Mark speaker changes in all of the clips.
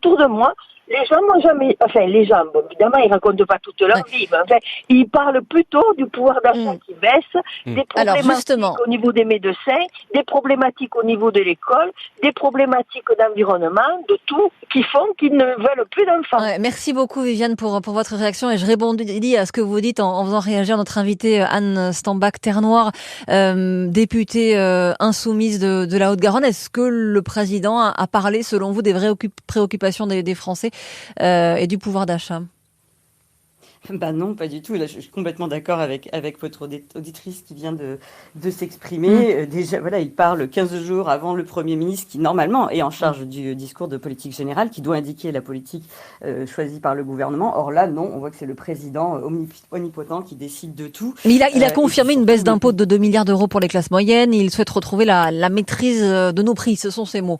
Speaker 1: autour de moi, les gens m'ont jamais, les gens, bon, évidemment, ils racontent pas toute leur vie, mais ils parlent plutôt du pouvoir d'achat qui baisse, des problématiques au niveau des médecins, des problématiques au niveau de l'école, des problématiques d'environnement, de tout, qui font qu'ils ne veulent plus d'enfants.
Speaker 2: Ouais, merci beaucoup, Viviane, pour votre réaction, et je rebondis à ce que vous dites en faisant réagir notre invitée Anne Stambach-Ternoir, députée insoumise de la Haute-Garonne. Est-ce que le président a parlé, selon vous, des vraies préoccupations des Français et du pouvoir d'achat?
Speaker 3: Bah non, pas du tout. Là, je suis complètement d'accord avec votre auditrice qui vient de s'exprimer. Déjà, voilà, il parle 15 jours avant le Premier ministre qui, normalement, est en charge du discours de politique générale, qui doit indiquer la politique choisie par le gouvernement. Or là, non, on voit que c'est le président omnipotent qui décide de tout.
Speaker 2: Mais il a confirmé une baisse d'impôts de 2 milliards d'euros pour les classes moyennes. Il souhaite retrouver la maîtrise de nos prix. Ce sont ses mots.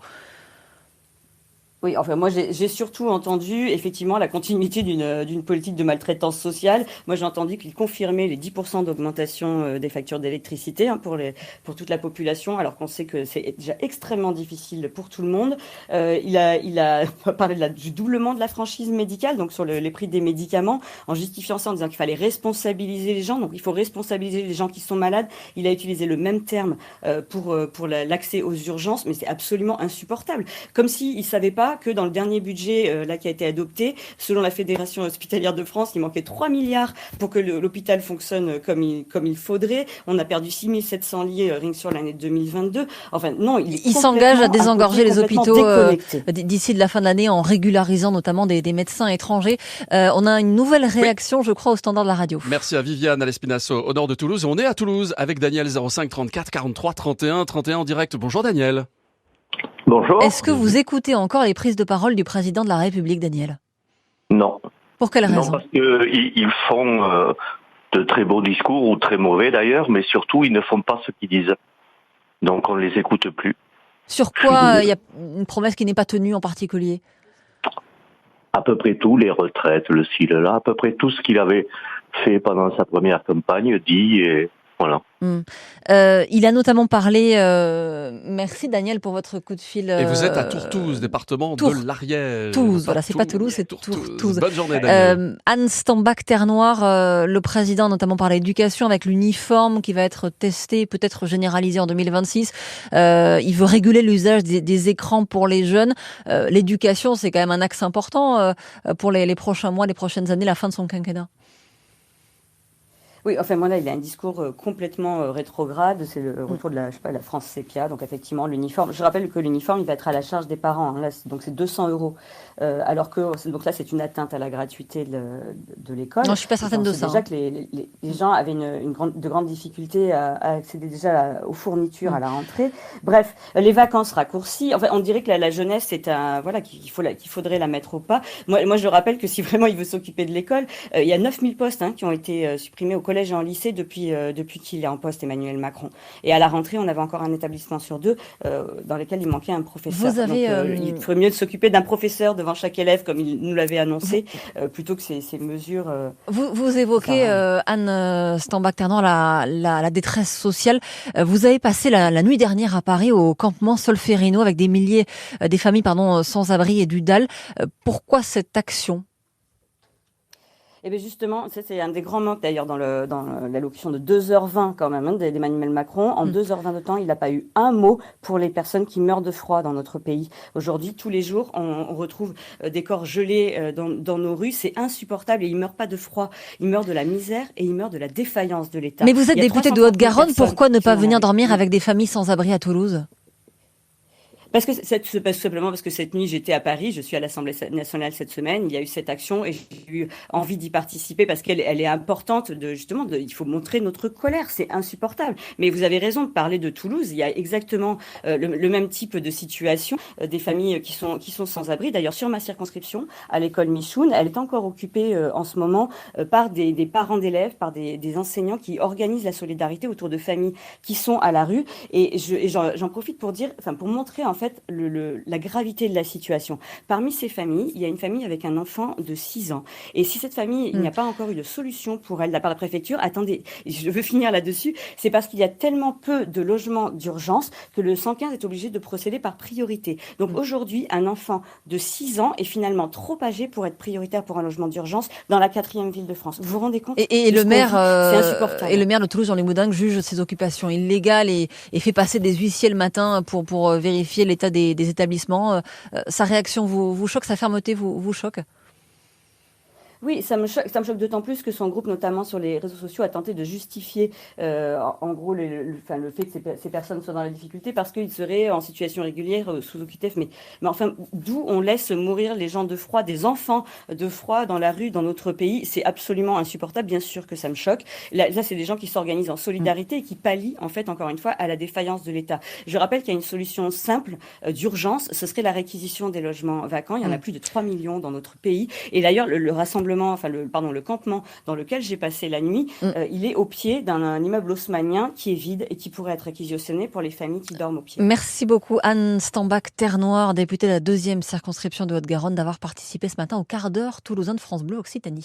Speaker 3: Oui, enfin moi j'ai surtout entendu effectivement la continuité d'une politique de maltraitance sociale. Moi j'ai entendu qu'il confirmait les 10% d'augmentation des factures d'électricité pour toute la population, alors qu'on sait que c'est déjà extrêmement difficile pour tout le monde. Il a parlé du doublement de la franchise médicale, donc sur les prix des médicaments, en justifiant ça en disant qu'il fallait responsabiliser les gens. Donc il faut responsabiliser les gens qui sont malades. Il a utilisé le même terme pour l'accès aux urgences, mais c'est absolument insupportable. Comme s'il savait pas que dans le dernier budget qui a été adopté, selon la Fédération hospitalière de France, il manquait 3 milliards pour que l'hôpital fonctionne comme il faudrait. On a perdu 6700 lits rien que sur l'année 2022. Enfin, non, il
Speaker 2: s'engage à désengorger les hôpitaux d'ici de la fin de l'année en régularisant notamment des médecins étrangers. On a une nouvelle réaction, je crois, au standard de la radio.
Speaker 4: Merci à Viviane Alespinasso, au nord de Toulouse. Et on est à Toulouse avec Daniel 05 34 43 31 31 en direct. Bonjour Daniel.
Speaker 5: Bonjour.
Speaker 2: Est-ce que vous écoutez encore les prises de parole du président de la République, Daniel?
Speaker 5: Non.
Speaker 2: Pour quelle raison?
Speaker 5: Non, parce qu'ils font de très beaux discours, ou très mauvais d'ailleurs, mais surtout, ils ne font pas ce qu'ils disent. Donc, on ne les écoute plus.
Speaker 2: Sur quoi il y a une promesse qui n'est pas tenue en particulier?
Speaker 5: À peu près tout, les retraites, le ci, le là, à peu près tout ce qu'il avait fait pendant sa première campagne, dit, et voilà.
Speaker 2: Il a notamment parlé, merci Daniel pour votre coup de fil.
Speaker 4: Et vous êtes à Tourtouze, département de l'Ariège.
Speaker 2: Toulouse, voilà, c'est pas Toulouse, c'est Tourtouze.
Speaker 4: Bonne journée Daniel.
Speaker 2: Anne Stambach-Ternoir, le président notamment par l'éducation avec l'uniforme qui va être testé, peut-être généralisé en 2026. Il veut réguler l'usage des écrans pour les jeunes. L'éducation, c'est quand même un axe important pour les prochains mois, les prochaines années, la fin de son quinquennat.
Speaker 3: Oui, enfin, moi, là, il a un discours complètement rétrograde. C'est le retour de la France sépia. Donc, effectivement, l'uniforme. Je rappelle que l'uniforme, il va être à la charge des parents. Hein, là, donc, c'est 200 €. Alors que, donc là, c'est une atteinte à la gratuité de l'école.
Speaker 2: Non, je suis pas certaine de ça.
Speaker 3: Déjà que les gens avaient de grandes difficultés à accéder déjà aux fournitures à la rentrée. Bref, les vacances raccourcies. Enfin, on dirait que la jeunesse, c'est qu'il faudrait la mettre au pas. Moi, je rappelle que si vraiment il veut s'occuper de l'école, il y a 9000 postes qui ont été supprimés au collège et en lycée depuis qu'il est en poste, Emmanuel Macron. Et à la rentrée, on avait encore un établissement sur 2 dans lequel il manquait un professeur.
Speaker 2: Vous avez,
Speaker 3: donc, il ferait mieux de s'occuper d'un professeur devant chaque élève, comme il nous l'avait annoncé, plutôt que ces mesures.
Speaker 2: Vous évoquez, Anne Stambach-Ternoir, la détresse sociale. Vous avez passé la nuit dernière à Paris au campement Solferino avec des milliers, des familles sans abri et du DAL. Pourquoi cette action?
Speaker 3: Et bien justement, c'est un des grands manques d'ailleurs dans l'allocution de 2h20 quand même d'Emmanuel Macron. En 2h20 de temps, il n'a pas eu un mot pour les personnes qui meurent de froid dans notre pays. Aujourd'hui, tous les jours, on retrouve des corps gelés dans nos rues. C'est insupportable et ils meurent pas de froid. Ils meurent de la misère et ils meurent de la défaillance de l'État.
Speaker 2: Mais vous êtes député de Haute-Garonne, pourquoi ne pas venir dormir avec des familles sans abri à Toulouse?
Speaker 3: Simplement parce que cette nuit, j'étais à Paris, je suis à l'Assemblée nationale cette semaine, il y a eu cette action et j'ai eu envie d'y participer parce qu'elle est importante il faut montrer notre colère, c'est insupportable. Mais vous avez raison de parler de Toulouse, il y a exactement le même type de situation, des familles qui sont sans abri. D'ailleurs, sur ma circonscription, à l'école Michoun, elle est encore occupée en ce moment par des parents d'élèves, par des enseignants qui organisent la solidarité autour de familles qui sont à la rue. Et j'en profite pour montrer en fait la gravité de la situation. Parmi ces familles, il y a une famille avec un enfant de 6 ans. Et si cette famille, il n'y a pas encore eu de solution pour elle de la part de la préfecture, attendez, je veux finir là-dessus, c'est parce qu'il y a tellement peu de logements d'urgence que le 115 est obligé de procéder par priorité. Donc aujourd'hui, un enfant de 6 ans est finalement trop âgé pour être prioritaire pour un logement d'urgence dans la 4e ville de France. Vous vous rendez compte?
Speaker 2: Et le maire,
Speaker 3: c'est insupportable.
Speaker 2: Et le maire de Toulouse, Jean-Luc Moudin, juge ces occupations illégales et fait passer des huissiers le matin pour vérifier l'état des établissements. Sa réaction vous choque, sa fermeté vous choque?
Speaker 3: Oui, ça me choque d'autant plus que son groupe, notamment sur les réseaux sociaux, a tenté de justifier en gros le fait que ces personnes soient dans la difficulté parce qu'ils seraient en situation régulière sous OQTF. Mais enfin, d'où on laisse mourir les gens de froid, des enfants de froid dans la rue, dans notre pays, c'est absolument insupportable. Bien sûr que ça me choque. Là c'est des gens qui s'organisent en solidarité et qui pallient, en fait, encore une fois, à la défaillance de l'État. Je rappelle qu'il y a une solution simple d'urgence, ce serait la réquisition des logements vacants. Il y en a plus de 3 millions dans notre pays. Et d'ailleurs, le campement dans lequel j'ai passé la nuit, il est au pied d'un immeuble haussmannien qui est vide et qui pourrait être réquisitionné pour les familles qui dorment au pied.
Speaker 2: Merci beaucoup Anne Stambach, Terre Noire, députée de la 2e circonscription de Haute-Garonne, d'avoir participé ce matin au quart d'heure toulousain de France Bleu Occitanie.